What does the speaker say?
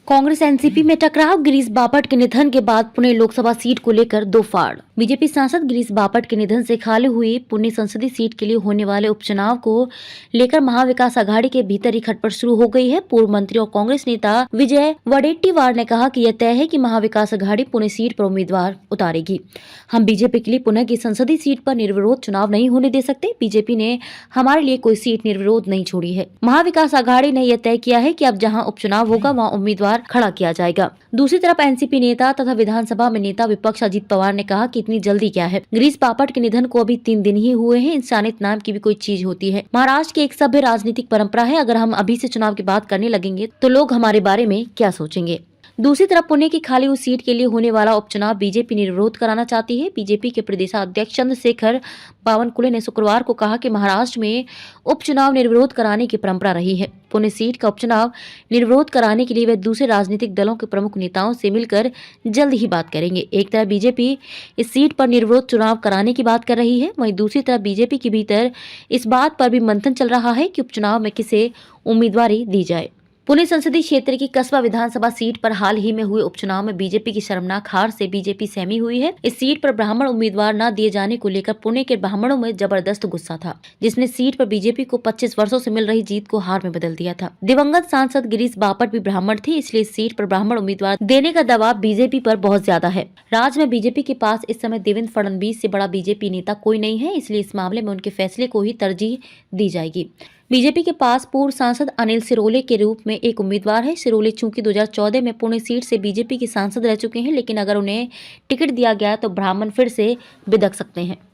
Congress NCP में टकराव। गिरीश बापट के निधन के बाद पुणे लोकसभा सीट को लेकर दो फाड़। बीजेपी सांसद गिरीश बापट के निधन से खाली हुई पुणे संसदीय सीट के लिए होने वाले उपचुनाव को लेकर महाविकास आघाड़ी के भीतर ही खटपट शुरू हो गई है। पूर्व मंत्री और कांग्रेस नेता विजय वडेट्टीवार ने कहा कि यह तय है कि महाविकास आघाड़ी पुणे सीट पर उम्मीदवार उतारेगी। हम बीजेपी के लिए पुणे की संसदीय सीट पर निर्विरोध चुनाव नहीं होने दे सकते। बीजेपी ने हमारे लिए कोई सीट निर्विरोध नहीं छोड़ी है। महाविकास आघाड़ी ने यह तय किया है कि अब जहां उपचुनाव होगा वहां उम्मीदवार खड़ा किया जाएगा। दूसरी तरफ एनसीपी नेता तथा विधानसभा में नेता विपक्ष अजीत पवार ने कहा कि इतनी जल्दी क्या है। गिरीश बापट के निधन को अभी 3 दिन ही हुए हैं। इंसानियत नाम की भी कोई चीज होती है। महाराष्ट्र की एक सभ्य राजनीतिक परंपरा है। अगर हम अभी से चुनाव की बात करने लगेंगे तो लोग हमारे बारे में क्या सोचेंगे। दूसरी तरफ पुणे की खाली हुई सीट के लिए होने वाला उपचुनाव बीजेपी निर्विरोध कराना चाहती है। बीजेपी के प्रदेशाध्यक्ष चंद्रशेखर बावनकुले ने शुक्रवार को कहा कि महाराष्ट्र में उपचुनाव निर्विरोध कराने की परंपरा रही है। पुणे सीट का उपचुनाव निर्विरोध कराने के लिए वे दूसरे राजनीतिक दलों के प्रमुख नेताओं से मिलकर जल्द ही बात करेंगे। एक तरफ बीजेपी इस सीट पर निर्विरोध चुनाव कराने की बात कर रही है, वहीं दूसरी तरफ बीजेपी के भीतर इस बात पर भी मंथन चल रहा है कि उपचुनाव में किसे उम्मीदवारी दी जाए। पुणे संसदीय क्षेत्र की कसबा विधानसभा सीट पर हाल ही में हुए उपचुनाव में बीजेपी की शर्मनाक हार से बीजेपी सहमी हुई है। इस सीट पर ब्राह्मण उम्मीदवार न दिए जाने को लेकर पुणे के ब्राह्मणों में जबरदस्त गुस्सा था, जिसने सीट पर बीजेपी को 25 वर्षों से मिल रही जीत को हार में बदल दिया था। दिवंगत सांसद गिरीश बापट भी ब्राह्मण थे, इसलिए इस सीट पर ब्राह्मण उम्मीदवार देने का दबाव बीजेपी पर बहुत ज्यादा है। राज्य में बीजेपी के पास इस समय देवेंद्र फडणवीस से बड़ा बीजेपी नेता कोई नहीं है, इसलिए इस मामले में उनके फैसले को ही तरजीह दी जाएगी। बीजेपी के पास पूर्व सांसद अनिल सिरोले के रूप में एक उम्मीदवार है। सिरोले चूंकि 2014 में पुणे सीट से बीजेपी के सांसद रह चुके हैं, लेकिन अगर उन्हें टिकट दिया गया तो ब्राह्मण फिर से बिदक सकते हैं।